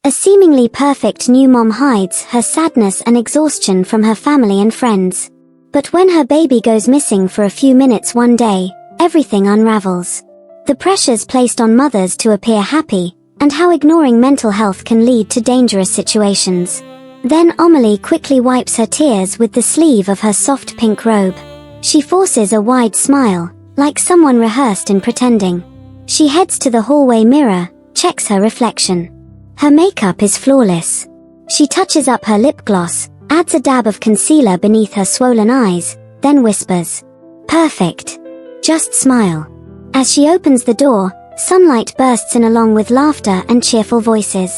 A seemingly perfect new mom hides her sadness and exhaustion from her family and friends. But when her baby goes missing for a few minutes one day, everything unravels. The pressures placed on mothers to appear happy, and how ignoring mental health can lead to dangerous situations. Then Amélie quickly wipes her tears with the sleeve of her soft pink robe. She forces a wide smile, like someone rehearsed in pretending. She heads to the hallway mirror, checks her reflection. Her makeup is flawless. She touches up her lip gloss, adds a dab of concealer beneath her swollen eyes, then whispers, "Perfect. Just smile." As she opens the door, sunlight bursts in along with laughter and cheerful voices.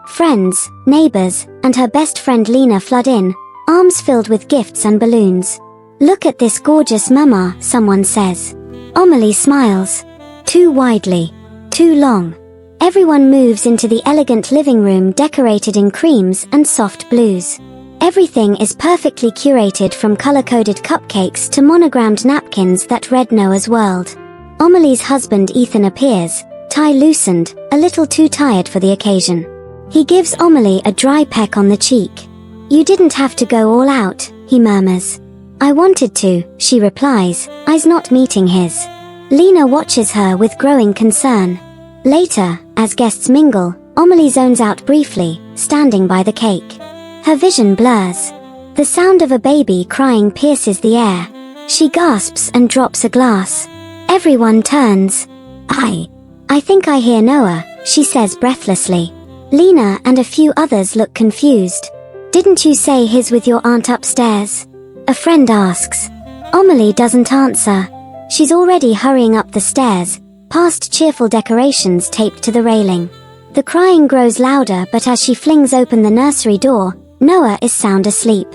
Friends, neighbors, and her best friend Lena flood in, arms filled with gifts and balloons. "Look at this gorgeous mama," someone says. Amélie smiles. Too widely. Too long. Everyone moves into the elegant living room decorated in creams and soft blues. Everything is perfectly curated from color-coded cupcakes to monogrammed napkins that read Noah's World. Amélie's husband Ethan appears, tie loosened, a little too tired for the occasion. He gives Amélie a dry peck on the cheek. "You didn't have to go all out," he murmurs. "I wanted to," she replies, eyes not meeting his. Lena watches her with growing concern. Later, as guests mingle, Amélie zones out briefly, standing by the cake. Her vision blurs. The sound of a baby crying pierces the air. She gasps and drops a glass. Everyone turns. I think I hear Noah," she says breathlessly. Lena and a few others look confused. "Didn't you say he's with your aunt upstairs?" a friend asks. Amélie doesn't answer. She's already hurrying up the stairs, past cheerful decorations taped to the railing. The crying grows louder, but as she flings open the nursery door, Noah is sound asleep.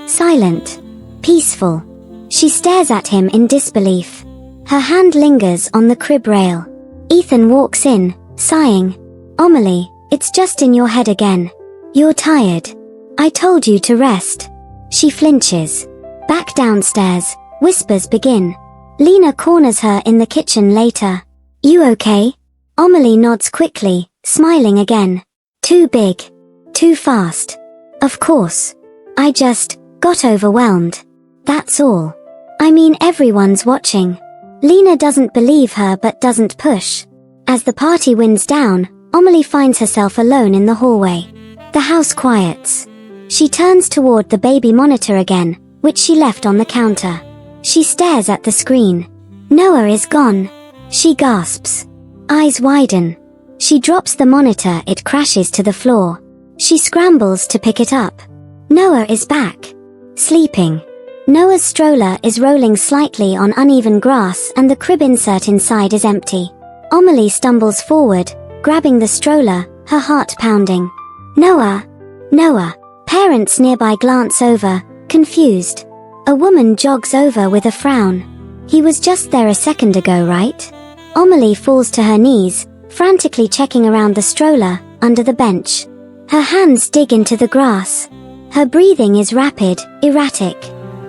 Silent. Peaceful. She stares at him in disbelief. Her hand lingers on the crib rail. Ethan walks in, sighing. "Amélie, it's just in your head again. You're tired. I told you to rest." She flinches. Back downstairs, whispers begin. Lena corners her in the kitchen later. "You okay?" Amélie nods quickly, smiling again. "Too big. Too fast. Of course. I just got overwhelmed. That's all. I mean, everyone's watching." Lena doesn't believe her but doesn't push. As the party winds down, Amélie finds herself alone in the hallway. The house quiets. She turns toward the baby monitor again, which she left on the counter. She stares at the screen. Noah is gone. She gasps. Eyes widen. She drops the monitor, it crashes to the floor. She scrambles to pick it up. Noah is back. Sleeping. Noah's stroller is rolling slightly on uneven grass and the crib insert inside is empty. Amélie stumbles forward, grabbing the stroller, her heart pounding. "Noah! Noah!" Parents nearby glance over, confused. A woman jogs over with a frown. "He was just there a second ago, right?" Amélie falls to her knees, frantically checking around the stroller, under the bench. Her hands dig into the grass. Her breathing is rapid, erratic.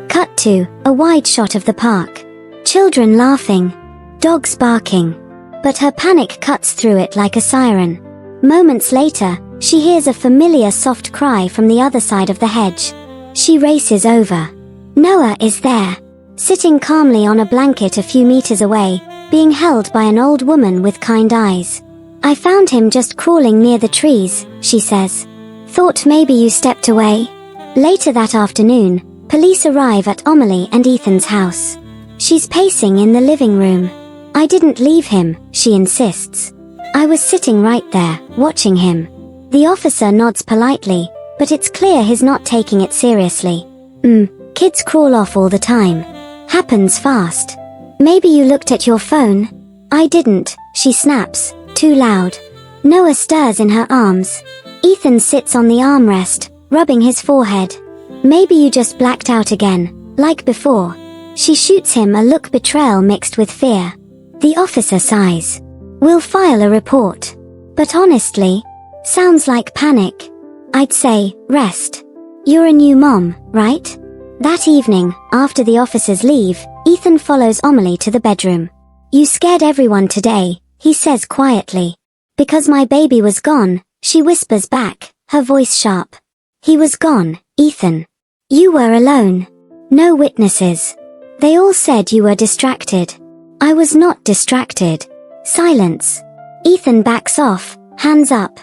Cut to a wide shot of the park. Children laughing. Dogs barking. But her panic cuts through it like a siren. Moments later, she hears a familiar soft cry from the other side of the hedge. She races over. Noah is there, sitting calmly on a blanket a few meters away, being held by an old woman with kind eyes. "I found him just crawling near the trees," she says. "Thought maybe you stepped away." Later that afternoon, police arrive at Amélie and Ethan's house. She's pacing in the living room. "I didn't leave him," she insists. "I was sitting right there, watching him." The officer nods politely, but it's clear he's not taking it seriously. Kids crawl off all the time. Happens fast. "Maybe you looked at your phone?" "I didn't," she snaps, too loud. Noah stirs in her arms. Ethan sits on the armrest, rubbing his forehead. "Maybe you just blacked out again, like before." She shoots him a look, betrayal mixed with fear. The officer sighs. "We'll file a report." But honestly, sounds like panic. I'd say, rest. You're a new mom, right? That evening, after the officers leave, Ethan follows Amélie to the bedroom. "You scared everyone today," he says quietly. "Because my baby was gone," She whispers back, her voice sharp. He was gone, Ethan. You were alone. No witnesses. They all said you were distracted. I was not distracted. Silence. Ethan backs off, hands up.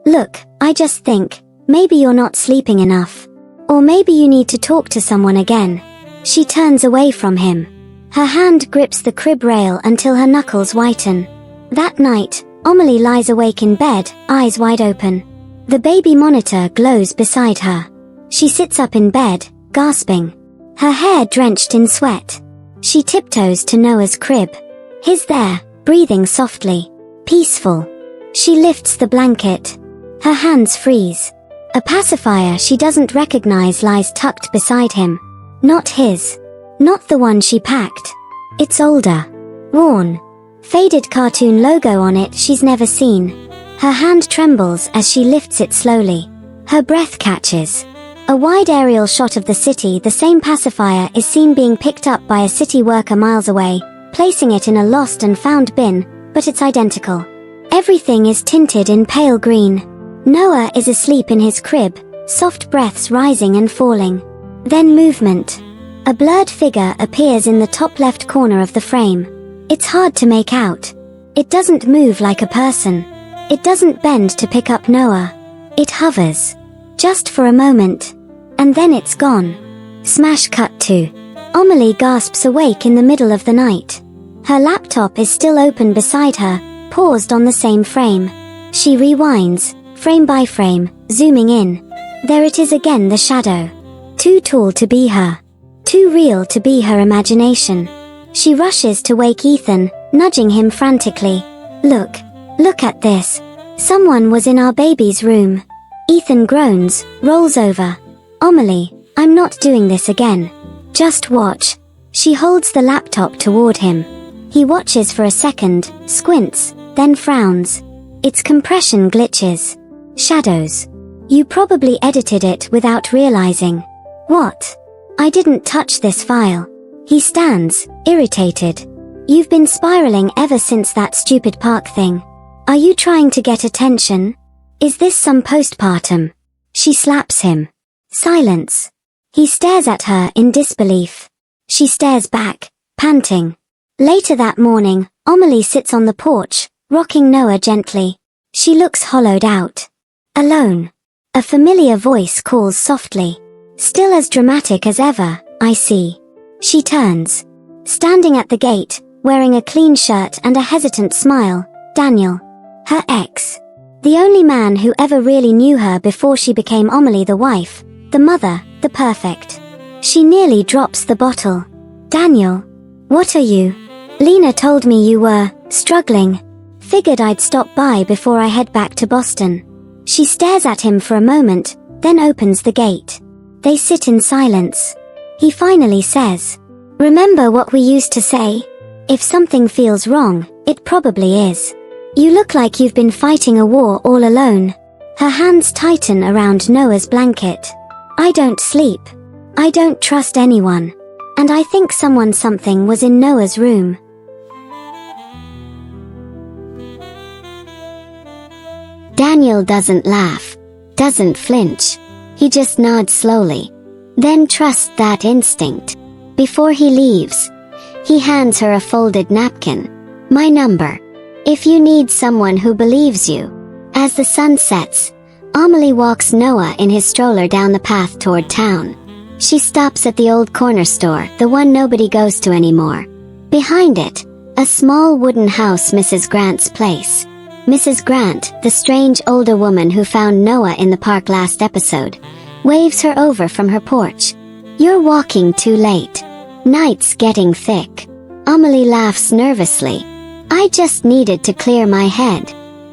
Look, I just think, maybe you're not sleeping enough. Or maybe you need to talk to someone again. She turns away from him. Her hand grips the crib rail until her knuckles whiten. That night, Amélie lies awake in bed, eyes wide open. The baby monitor glows beside her. She sits up in bed, gasping. Her hair drenched in sweat. She tiptoes to Noah's crib. He's there, breathing softly. Peaceful. She lifts the blanket. Her hands freeze. A pacifier she doesn't recognize lies tucked beside him. Not his. Not the one she packed. It's older. Worn. Faded cartoon logo on it she's never seen. Her hand trembles as she lifts it slowly. Her breath catches. A wide aerial shot of the city. The same pacifier is seen being picked up by a city worker miles away, placing it in a lost and found bin, but it's identical. Everything is tinted in pale green. Noah is asleep in his crib, soft breaths rising and falling. Then movement. A blurred figure appears in the top left corner of the frame. It's hard to make out. It doesn't move like a person. It doesn't bend to pick up Noah. It hovers. Just for a moment. And then it's gone. Smash cut to. Amélie gasps awake in the middle of the night. Her laptop is still open beside her, paused on the same frame. She rewinds, frame by frame, zooming in. There it is again, the shadow. Too tall to be her. Too real to be her imagination. She rushes to wake Ethan, nudging him frantically. Look at this. Someone was in our baby's room. Ethan groans, rolls over. Amélie, I'm not doing this again. Just watch. She holds the laptop toward him. He watches for a second, squints, then frowns. Its compression glitches. Shadows. You probably edited it without realizing. What? I didn't touch this file. He stands, irritated. You've been spiraling ever since that stupid park thing. Are you trying to get attention? Is this some postpartum? She slaps him. Silence. He stares at her in disbelief. She stares back, panting. Later that morning, Amélie sits on the porch, rocking Noah gently. She looks hollowed out. Alone. A familiar voice calls softly. Still as dramatic as ever, I see. She turns. Standing at the gate, wearing a clean shirt and a hesitant smile, Daniel. Her ex. The only man who ever really knew her before she became Amélie, the wife, the mother, the perfect. She nearly drops the bottle. Daniel. What are you? Lena told me you were struggling. Figured I'd stop by before I head back to Boston. She stares at him for a moment, then opens the gate. They sit in silence. He finally says, remember what we used to say? If something feels wrong, it probably is. You look like you've been fighting a war all alone. Her hands tighten around Noah's blanket. I don't sleep. I don't trust anyone. And I think something was in Noah's room. Daniel doesn't laugh, doesn't flinch. He just nods slowly. Then trusts that instinct. Before he leaves, he hands her a folded napkin. My number. If you need someone who believes you. As the sun sets, Amélie walks Noah in his stroller down the path toward town. She stops at the old corner store, the one nobody goes to anymore. Behind it, a small wooden house, Mrs. Grant's place. Mrs. Grant, the strange older woman who found Noah in the park last episode, waves her over from her porch. You're walking too late. Night's getting thick. Amélie laughs nervously. I just needed to clear my head.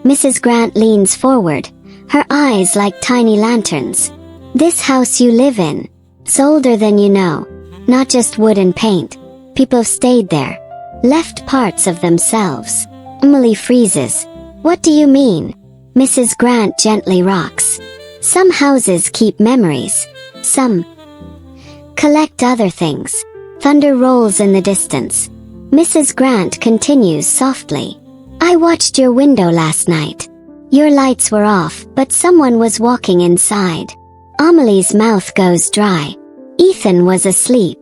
Mrs. Grant leans forward, her eyes like tiny lanterns. This house you live in, it's older than you know. Not just wood and paint. People have stayed there. Left parts of themselves. Amélie freezes. What do you mean? Mrs. Grant gently rocks. Some houses keep memories. Some collect other things. Thunder rolls in the distance. Mrs. Grant continues softly. I watched your window last night. Your lights were off, but someone was walking inside. Amelie's mouth goes dry. Ethan was asleep.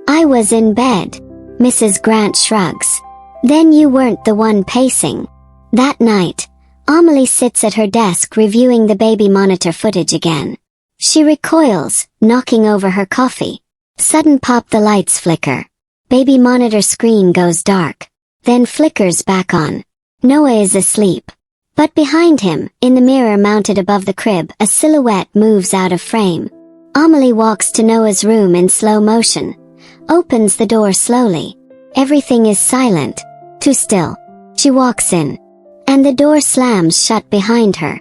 I was in bed. Mrs. Grant shrugs. Then you weren't the one pacing. That night, Amélie sits at her desk reviewing the baby monitor footage again. She recoils, knocking over her coffee. Sudden pop, the lights flicker. Baby monitor screen goes dark, then flickers back on. Noah is asleep. But behind him, in the mirror mounted above the crib, a silhouette moves out of frame. Amélie walks to Noah's room in slow motion, opens the door slowly. Everything is silent, too still. She walks in, and the door slams shut behind her.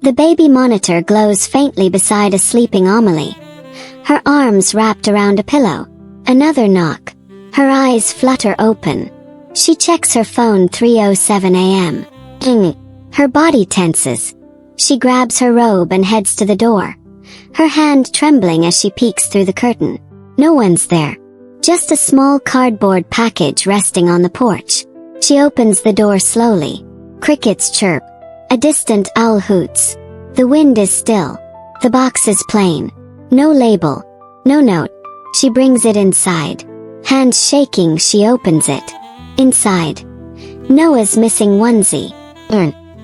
The baby monitor glows faintly beside a sleeping Amélie. Her arms wrapped around a pillow. Another knock. Her eyes flutter open. She checks her phone. 3:07 a.m. Her body tenses. She grabs her robe and heads to the door, her hand trembling as she peeks through the curtain. No one's there. Just a small cardboard package resting on the porch. She opens the door slowly. Crickets chirp. A distant owl hoots. The wind is still. The box is plain. No label. No note. She brings it inside. Hands shaking, she opens it. Inside, Noah's missing onesie.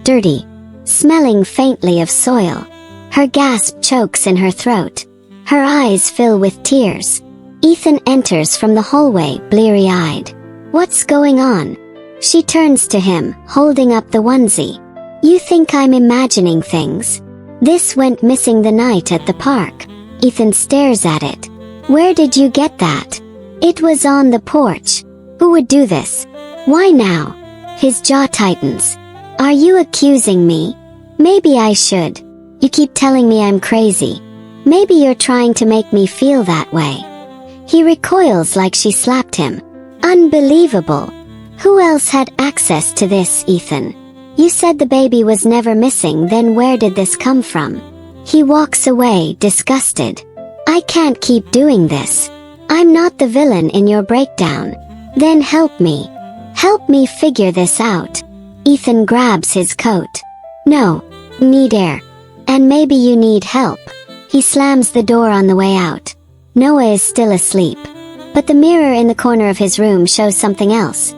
Dirty. Smelling faintly of soil. Her gasp chokes in her throat. Her eyes fill with tears. Ethan enters from the hallway, bleary-eyed. What's going on? She turns to him, holding up the onesie. You think I'm imagining things? This went missing the night at the park. Ethan stares at it. Where did you get that? It was on the porch. Who would do this? Why now? His jaw tightens. Are you accusing me? Maybe I should. You keep telling me I'm crazy. Maybe you're trying to make me feel that way. He recoils like she slapped him. Unbelievable. Who else had access to this, Ethan? You said the baby was never missing, then where did this come from? He walks away, disgusted. I can't keep doing this. I'm not the villain in your breakdown. Then help me. Help me figure this out. Ethan grabs his coat. No. Need air. And maybe you need help. He slams the door on the way out. Noah is still asleep. But the mirror in the corner of his room shows something else.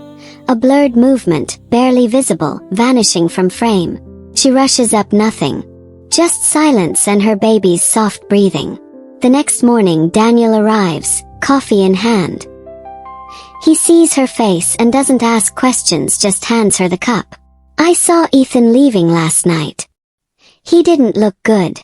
A blurred movement, barely visible, vanishing from frame. She rushes up. Nothing. Just silence and her baby's soft breathing. The next morning, Daniel arrives, coffee in hand. He sees her face and doesn't ask questions, just hands her the cup. I saw Ethan leaving last night. He didn't look good.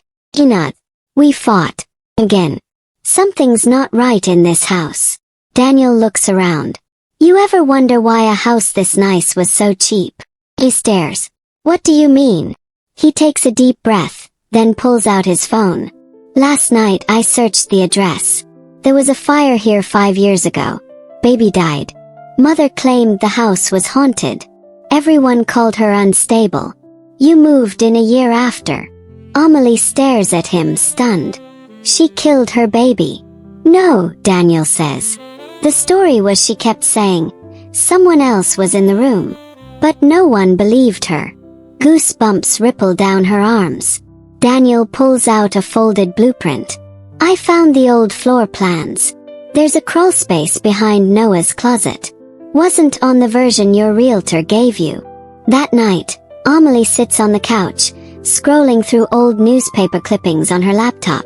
We fought. Again. Something's not right in this house. Daniel looks around. You ever wonder why a house this nice was so cheap? He stares. What do you mean? He takes a deep breath, then pulls out his phone. Last night I searched the address. There was a fire here 5 years ago. Baby died. Mother claimed the house was haunted. Everyone called her unstable. You moved in a year after. Amélie stares at him, stunned. She killed her baby. No, Daniel says. The story was she kept saying someone else was in the room. But no one believed her. Goosebumps ripple down her arms. Daniel pulls out a folded blueprint. I found the old floor plans. There's a crawl space behind Noah's closet. Wasn't on the version your realtor gave you. That night, Amélie sits on the couch, scrolling through old newspaper clippings on her laptop.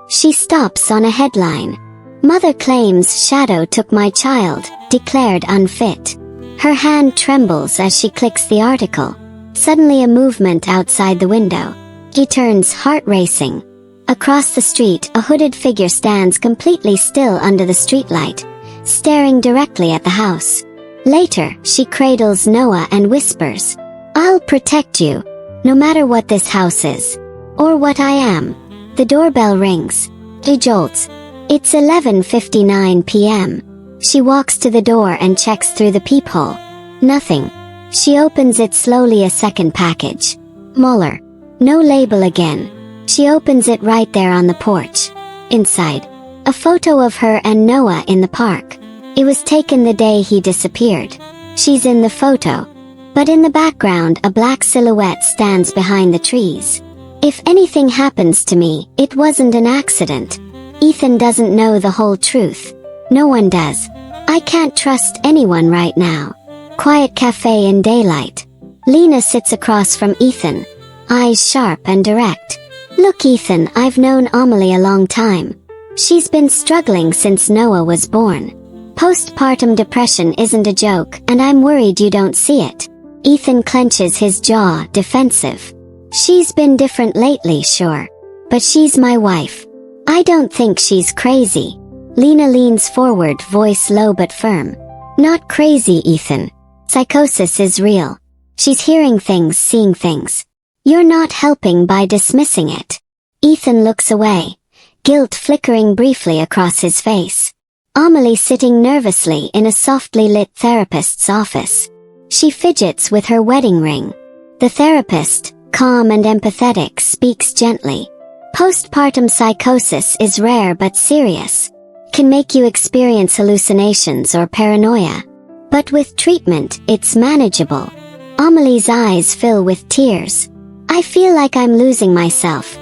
She stops on a headline. Mother claims shadow took my child, declared unfit. Her hand trembles as she clicks the article. Suddenly a movement outside the window. He turns, heart racing. Across the street, a hooded figure stands completely still under the streetlight, staring directly at the house. Later, she cradles Noah and whispers, I'll protect you, no matter what this house is, or what I am. The doorbell rings. He jolts. It's 11:59 p.m. She walks to the door and checks through the peephole. Nothing. She opens it slowly, a second package. Muller. No label again. She opens it right there on the porch. Inside, a photo of her and Noah in the park. It was taken the day he disappeared. She's in the photo. But in the background, a black silhouette stands behind the trees. If anything happens to me, it wasn't an accident. Ethan doesn't know the whole truth. No one does. I can't trust anyone right now. Quiet cafe in daylight. Lena sits across from Ethan, eyes sharp and direct. Look, Ethan, I've known Amélie a long time. She's been struggling since Noah was born. Postpartum depression isn't a joke, and I'm worried you don't see it. Ethan clenches his jaw, defensive. She's been different lately, sure. But she's my wife. I don't think she's crazy. Lena leans forward, voice low but firm. Not crazy, Ethan. Psychosis is real. She's hearing things, seeing things. You're not helping by dismissing it. Ethan looks away, guilt flickering briefly across his face. Amélie sitting nervously in a softly lit therapist's office. She fidgets with her wedding ring. The therapist, calm and empathetic, speaks gently. Postpartum psychosis is rare but serious. Can make you experience hallucinations or paranoia. But with treatment, it's manageable. Amélie's eyes fill with tears. I feel like I'm losing myself.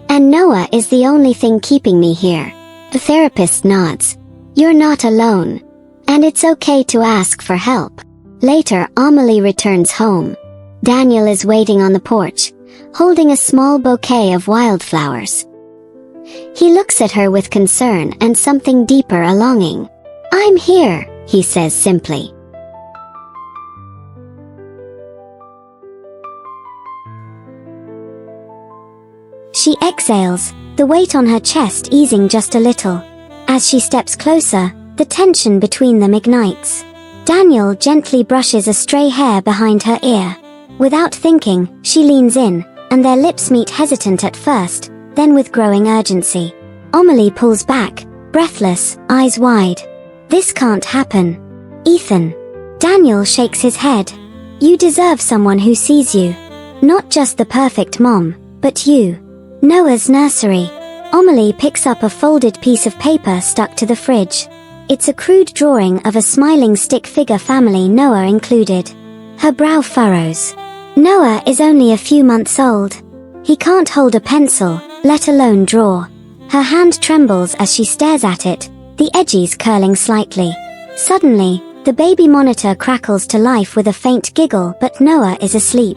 And Noah is the only thing keeping me here. The therapist nods. You're not alone. And it's okay to ask for help. Later, Amélie returns home. Daniel is waiting on the porch, holding a small bouquet of wildflowers. He looks at her with concern and something deeper, a longing. I'm here, he says simply. She exhales, the weight on her chest easing just a little. As she steps closer, the tension between them ignites. Daniel gently brushes a stray hair behind her ear. Without thinking, she leans in, and their lips meet, hesitant at first, then with growing urgency. Amélie pulls back, breathless, eyes wide. This can't happen. Ethan. Daniel shakes his head. You deserve someone who sees you. Not just the perfect mom, but you. Noah's nursery. Amélie picks up a folded piece of paper stuck to the fridge. It's a crude drawing of a smiling stick figure, family, Noah included. Her brow furrows. Noah is only a few months old. He can't hold a pencil, let alone draw. Her hand trembles as she stares at it, the edges curling slightly. Suddenly, the baby monitor crackles to life with a faint giggle, but Noah is asleep.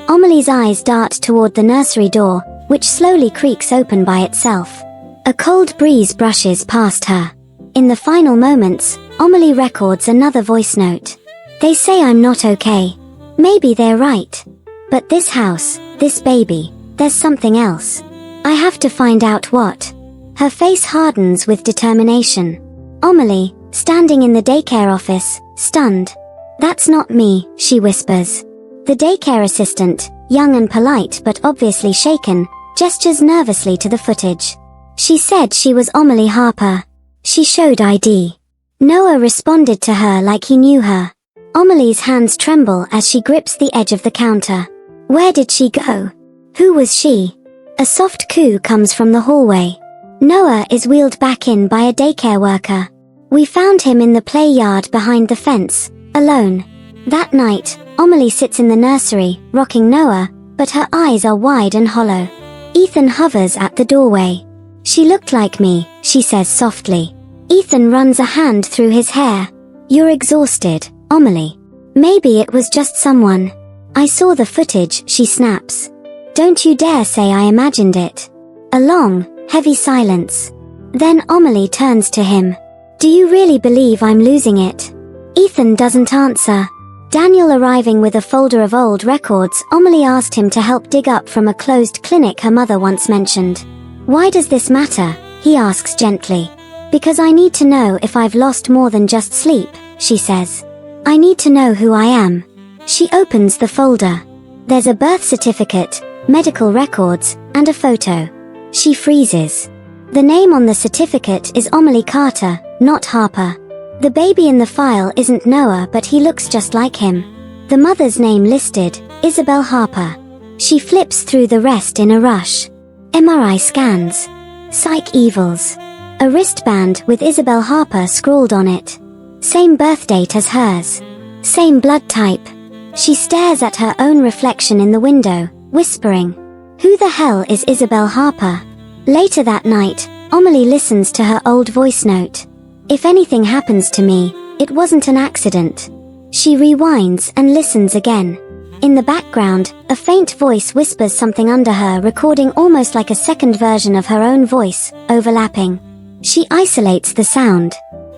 Amélie's eyes dart toward the nursery door, which slowly creaks open by itself. A cold breeze brushes past her. In the final moments, Amélie records another voice note. They say I'm not okay. Maybe they're right. But this house, this baby, there's something else. I have to find out what. Her face hardens with determination. Amélie, standing in the daycare office, stunned. That's not me, she whispers. The daycare assistant, young and polite but obviously shaken, gestures nervously to the footage. She said she was Amélie Harper. She showed ID. Noah responded to her like he knew her. Amélie's hands tremble as she grips the edge of the counter. Where did she go? Who was she? A soft coo comes from the hallway. Noah is wheeled back in by a daycare worker. We found him in the play yard behind the fence, alone. That night, Amélie sits in the nursery, rocking Noah, but her eyes are wide and hollow. Ethan hovers at the doorway. She looked like me, she says softly. Ethan runs a hand through his hair. You're exhausted, Amélie. Maybe it was just someone. I saw the footage, she snaps. Don't you dare say I imagined it. A long, heavy silence. Then Amélie turns to him. Do you really believe I'm losing it? Ethan doesn't answer. Daniel arriving with a folder of old records, Amélie asked him to help dig up from a closed clinic her mother once mentioned. Why does this matter? He asks gently. Because I need to know if I've lost more than just sleep, she says. I need to know who I am. She opens the folder. There's a birth certificate, medical records, and a photo. She freezes. The name on the certificate is Amélie Carter, not Harper. The baby in the file isn't Noah, but he looks just like him. The mother's name listed, Isabel Harper. She flips through the rest in a rush. MRI scans. Psych evals. A wristband with Isabel Harper scrawled on it. Same birth date as hers. Same blood type. She stares at her own reflection in the window, whispering, "Who the hell is Isabel Harper?" Later that night, Amélie listens to her old voice note. "If anything happens to me, it wasn't an accident." She rewinds and listens again. In the background, a faint voice whispers something under her, recording almost like a second version of her own voice, overlapping. She isolates the sound.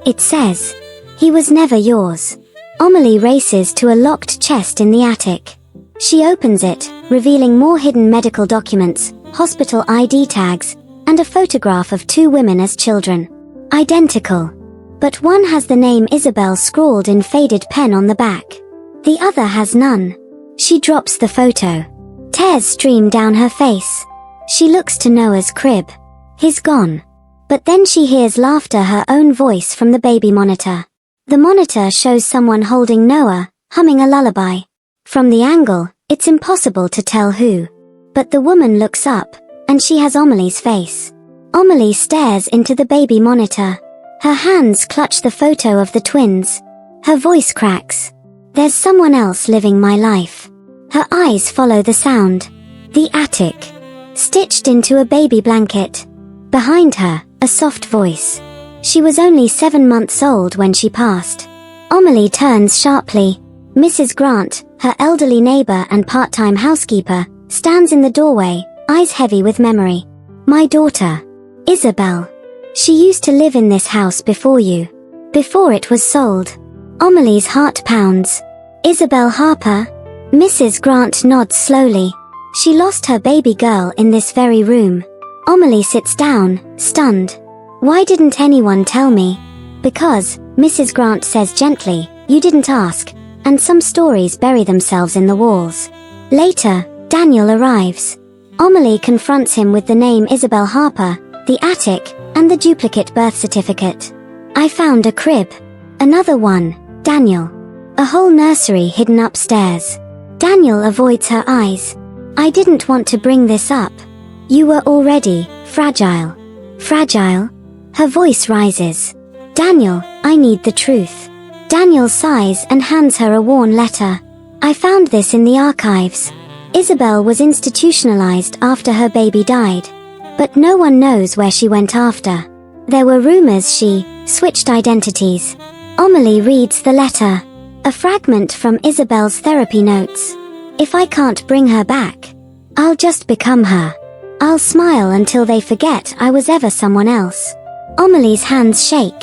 It says, "He was never yours." Amélie races to a locked chest in the attic. She opens it, revealing more hidden medical documents, hospital ID tags, and a photograph of two women as children. Identical. But one has the name Isabel scrawled in faded pen on the back. The other has none. She drops the photo. Tears stream down her face. She looks to Noah's crib. He's gone. But then she hears laughter, her own voice from the baby monitor. The monitor shows someone holding Noah, humming a lullaby. From the angle, it's impossible to tell who. But the woman looks up, and she has Amélie's face. Amélie stares into the baby monitor. Her hands clutch the photo of the twins. Her voice cracks. "There's someone else living my life." Her eyes follow the sound. The attic. Stitched into a baby blanket. Behind her, a soft voice. She was only 7 months old when she passed. Amélie turns sharply. Mrs. Grant, her elderly neighbor and part-time housekeeper, stands in the doorway, eyes heavy with memory. "My daughter. Isabel. She used to live in this house before you. Before it was sold." Amélie's heart pounds. "Isabel Harper?" Mrs. Grant nods slowly. "She lost her baby girl in this very room." Amélie sits down, stunned. "Why didn't anyone tell me?" "Because," Mrs. Grant says gently, "you didn't ask, and some stories bury themselves in the walls." Later, Daniel arrives. Amélie confronts him with the name Isabel Harper, the attic, and the duplicate birth certificate. "I found a crib." "Another one, Daniel." "A whole nursery hidden upstairs." Daniel avoids her eyes. "I didn't want to bring this up. You were already fragile." "Fragile?" Her voice rises. "Daniel, I need the truth." Daniel sighs and hands her a worn letter. "I found this in the archives. Isabel was institutionalized after her baby died. But no one knows where she went after. There were rumors she switched identities." Amélie reads the letter. A fragment from Isabel's therapy notes. "If I can't bring her back, I'll just become her. I'll smile until they forget I was ever someone else." Amélie's hands shake.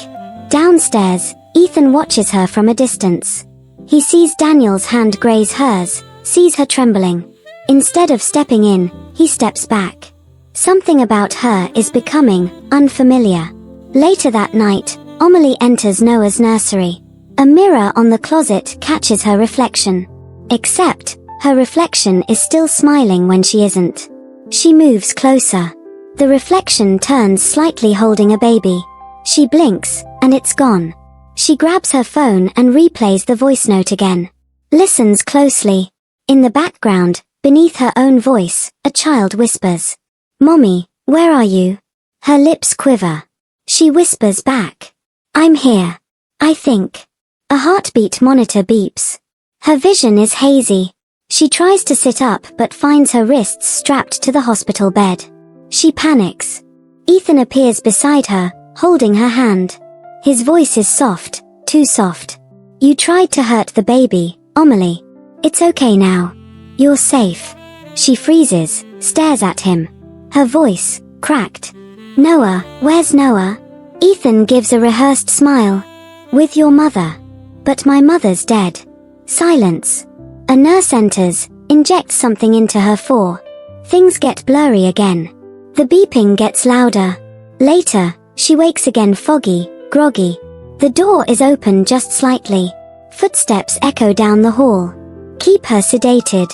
Downstairs, Ethan watches her from a distance. He sees Daniel's hand graze hers, sees her trembling. Instead of stepping in, he steps back. Something about her is becoming unfamiliar. Later that night, Amélie enters Noah's nursery. A mirror on the closet catches her reflection. Except, her reflection is still smiling when she isn't. She moves closer. The reflection turns slightly, holding a baby. She blinks, and it's gone. She grabs her phone and replays the voice note again. Listens closely. In the background, beneath her own voice, a child whispers, "Mommy, where are you?" Her lips quiver. She whispers back, "I'm here. I think." A heartbeat monitor beeps. Her vision is hazy. She tries to sit up but finds her wrists strapped to the hospital bed. She panics. Ethan appears beside her, holding her hand. His voice is soft, too soft. "You tried to hurt the baby, Amélie. It's okay now. You're safe." She freezes, stares at him. Her voice, cracked. "Noah, where's Noah?" Ethan gives a rehearsed smile. "With your mother." "But my mother's dead." Silence. A nurse enters, injects something into her fore. Things get blurry again. The beeping gets louder. Later, she wakes again, foggy, groggy. The door is open just slightly. Footsteps echo down the hall. Keep her sedated.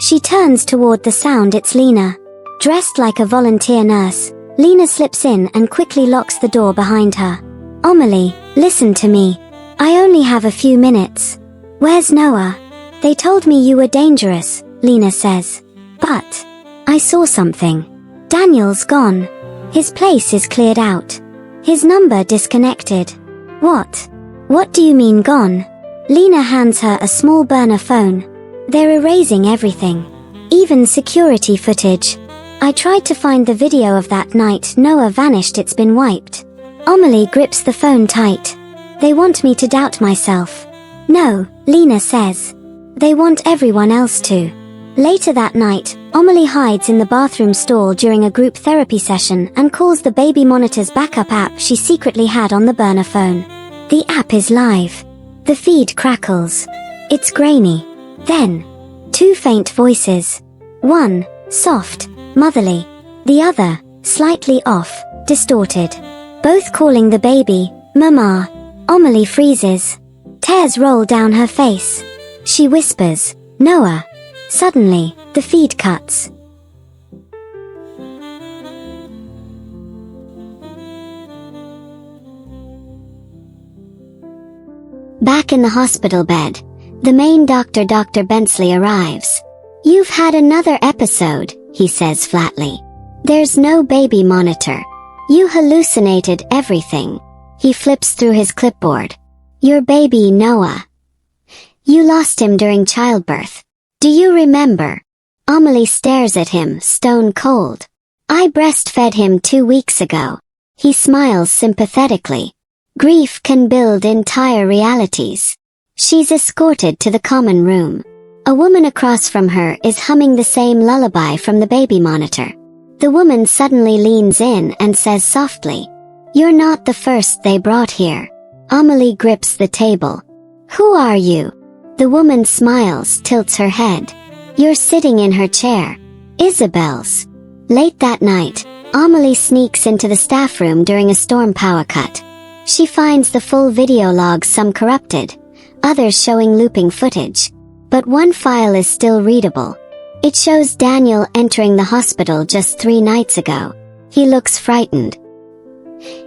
She turns toward the sound. It's Lena. Dressed like a volunteer nurse, Lena slips in and quickly locks the door behind her. "Amélie, listen to me. I only have a few minutes." "Where's Noah?" "They told me you were dangerous," Lena says. "But I saw something. Daniel's gone. His place is cleared out. His number disconnected." "What? What do you mean gone?" Lena hands her a small burner phone. They're erasing everything. Even security footage. I tried to find the video of that night Noah vanished. It's been wiped. Amélie grips the phone tight. They want me to doubt myself. No, Lena says. They want everyone else to. Later that night, Amélie hides in the bathroom stall during a group therapy session and calls the baby monitor's backup app she secretly had on the burner phone. The app is live. The feed crackles. It's grainy. Then, two faint voices. One, soft, motherly. The other, slightly off, distorted. Both calling the baby, Mama. Amélie freezes. Tears roll down her face. She whispers, Noah. Suddenly, the feed cuts. Back in the hospital bed, the main doctor, Dr. Bensley, arrives. You've had another episode, he says flatly. There's no baby monitor. You hallucinated everything. He flips through his clipboard. Your baby Noah. You lost him during childbirth. Do you remember? Amélie stares at him, stone cold. I breastfed him 2 weeks ago. He smiles sympathetically. Grief can build entire realities. She's escorted to the common room. A woman across from her is humming the same lullaby from the baby monitor. The woman suddenly leans in and says softly, You're not the first they brought here. Amélie grips the table. Who are you? The woman smiles, tilts her head. You're sitting in her chair. Isabel's. Late that night, Amélie sneaks into the staff room during a storm power cut. She finds the full video logs, some corrupted, others showing looping footage. But one file is still readable. It shows Daniel entering the hospital just 3 nights ago. He looks frightened.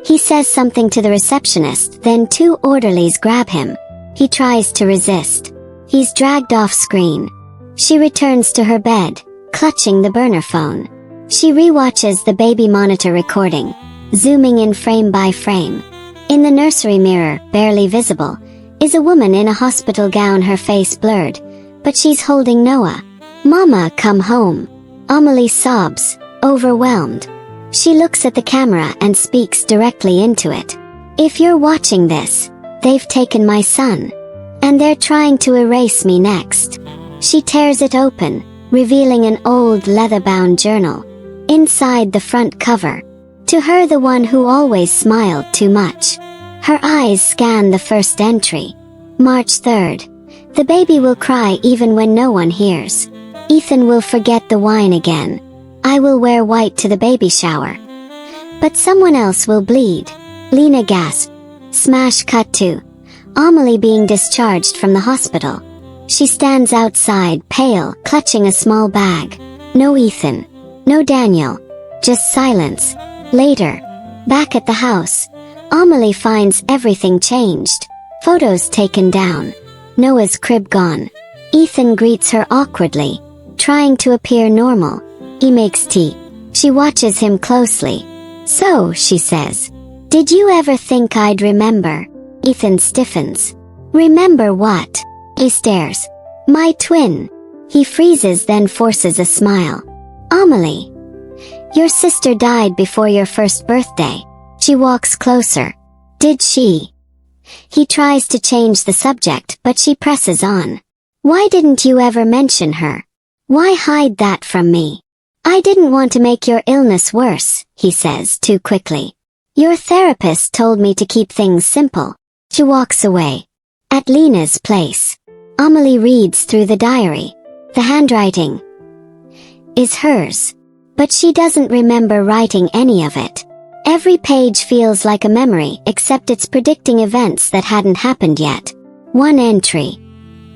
He says something to the receptionist, then 2 orderlies grab him. He tries to resist. He's dragged off screen. She returns to her bed, clutching the burner phone. She rewatches the baby monitor recording, zooming in frame by frame. In the nursery mirror, barely visible, is a woman in a hospital gown, her face blurred, but she's holding Noah. Mama, come home. Amélie sobs, overwhelmed. She looks at the camera and speaks directly into it. If you're watching this, they've taken my son. And they're trying to erase me next. She tears it open, revealing an old leather-bound journal. Inside the front cover. To her, the one who always smiled too much. Her eyes scan the first entry. March 3rd. The baby will cry even when no one hears. Ethan will forget the wine again. I will wear white to the baby shower. But someone else will bleed. Lena gasps. Smash cut to Amélie being discharged from the hospital. She stands outside, pale, clutching a small bag. No Ethan. No Daniel. Just silence. Later. Back at the house. Amélie finds everything changed. Photos taken down. Noah's crib gone. Ethan greets her awkwardly, trying to appear normal. He makes tea. She watches him closely. So, she says. Did you ever think I'd remember? Ethan stiffens. Remember what? He stares. My twin. He freezes, then forces a smile. Amélie. Your sister died before your first birthday. She walks closer. Did she? He tries to change the subject, but she presses on. Why didn't you ever mention her? Why hide that from me? I didn't want to make your illness worse, he says too quickly. Your therapist told me to keep things simple. She walks away. At Lena's place. Amélie reads through the diary. The handwriting is hers. But she doesn't remember writing any of it. Every page feels like a memory, except it's predicting events that hadn't happened yet. One entry.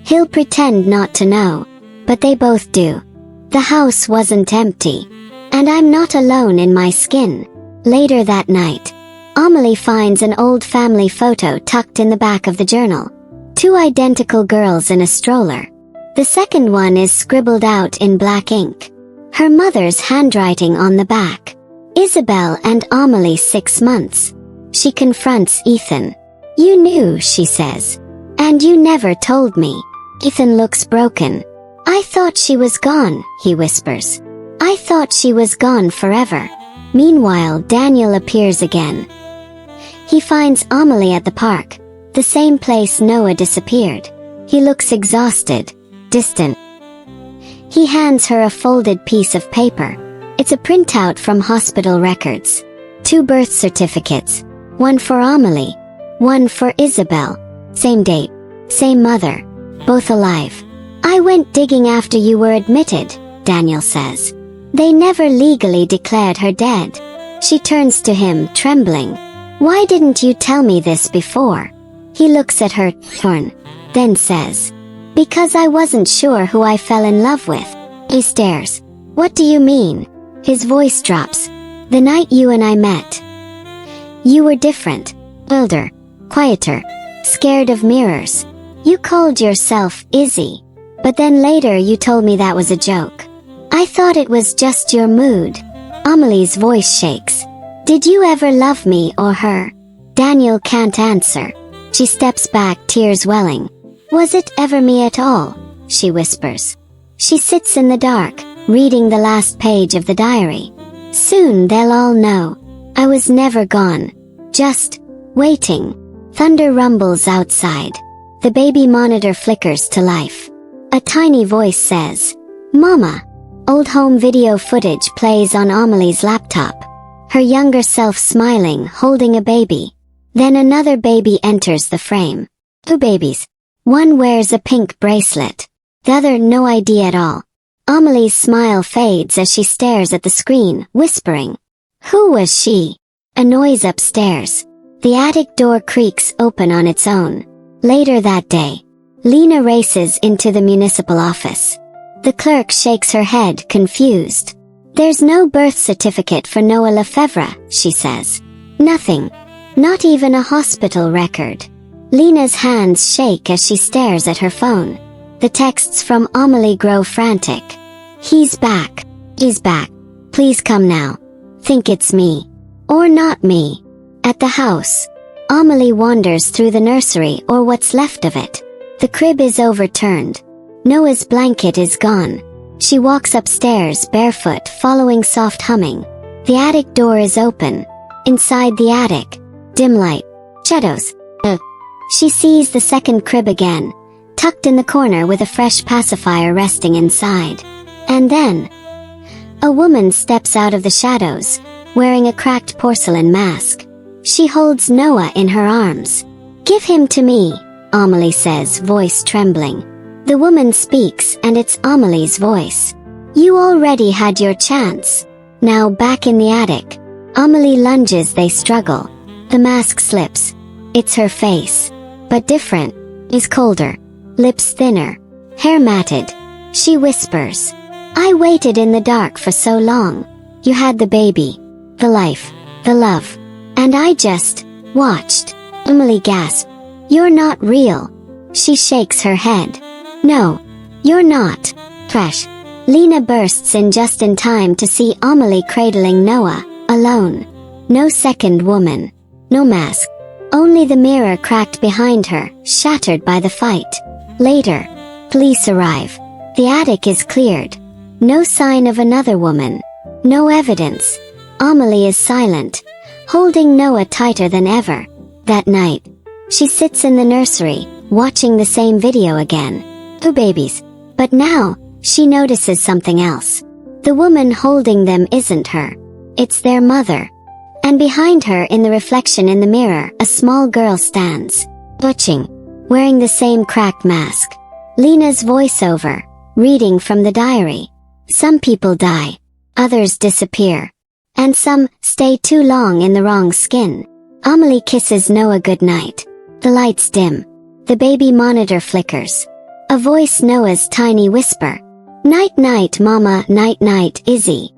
He'll pretend not to know. But they both do. The house wasn't empty. And I'm not alone in my skin. Later that night, Amélie finds an old family photo tucked in the back of the journal. 2 identical girls in a stroller. The second one is scribbled out in black ink. Her mother's handwriting on the back. Isabel and Amélie 6 months. She confronts Ethan. You knew, she says. And you never told me. Ethan looks broken. I thought she was gone, he whispers. I thought she was gone forever. Meanwhile, Daniel appears again. He finds Amélie at the park, the same place Noah disappeared. He looks exhausted, distant. He hands her a folded piece of paper. It's a printout from hospital records. 2 birth certificates. One for Amélie. One for Isabel. Same date. Same mother. Both alive. I went digging after you were admitted, Daniel says. They never legally declared her dead. She turns to him, trembling. Why didn't you tell me this before? He looks at her, torn, then says, because I wasn't sure who I fell in love with. He stares. What do you mean? His voice drops. The night you and I met. You were different, older, quieter, scared of mirrors. You called yourself Izzy. But then later you told me that was a joke. I thought it was just your mood. Amélie's voice shakes. Did you ever love me or her? Daniel can't answer. She steps back, tears welling. Was it ever me at all? She whispers. She sits in the dark, reading the last page of the diary. Soon they'll all know. I was never gone. Just waiting. Thunder rumbles outside. The baby monitor flickers to life. A tiny voice says, Mama. Old home video footage plays on Amélie's laptop. Her younger self smiling, holding a baby. Then another baby enters the frame. 2 babies. One wears a pink bracelet. The other no idea at all. Amélie's smile fades as she stares at the screen, whispering. Who was she? A noise upstairs. The attic door creaks open on its own. Later that day, Lena races into the municipal office. The clerk shakes her head, confused. There's no birth certificate for Noah Lefebvre, she says. Nothing. Not even a hospital record. Lena's hands shake as she stares at her phone. The texts from Amélie grow frantic. He's back. He's back. Please come now. Think it's me. Or not me. At the house, Amélie wanders through the nursery or what's left of it. The crib is overturned. Noah's blanket is gone. She walks upstairs barefoot, following soft humming. The attic door is open. Inside the attic, dim light, shadows. She sees the second crib again, tucked in the corner with a fresh pacifier resting inside. And then, a woman steps out of the shadows, wearing a cracked porcelain mask. She holds Noah in her arms. Give him to me, Amélie says, voice trembling. The woman speaks, and it's Amélie's voice. You already had your chance. Now back in the attic. Amélie lunges, they struggle. The mask slips. It's her face. But different. Is colder. Lips thinner. Hair matted. She whispers. I waited in the dark for so long. You had the baby. The life. The love. And I just watched. Amélie gasps. You're not real. She shakes her head. No. You're not. Trash. Lena bursts in just in time to see Amélie cradling Noah, alone. No second woman. No mask. Only the mirror cracked behind her, shattered by the fight. Later, police arrive. The attic is cleared. No sign of another woman. No evidence. Amélie is silent, holding Noah tighter than ever. That night, she sits in the nursery, watching the same video again. 2 babies. But now, she notices something else. The woman holding them isn't her. It's their mother. And behind her in the reflection in the mirror, a small girl stands, watching, wearing the same cracked mask. Lena's voiceover, reading from the diary. Some people die. Others disappear. And some stay too long in the wrong skin. Amélie kisses Noah goodnight. The lights dim. The baby monitor flickers. A voice, Noah's tiny whisper. Night night, Mama, night night, Izzy.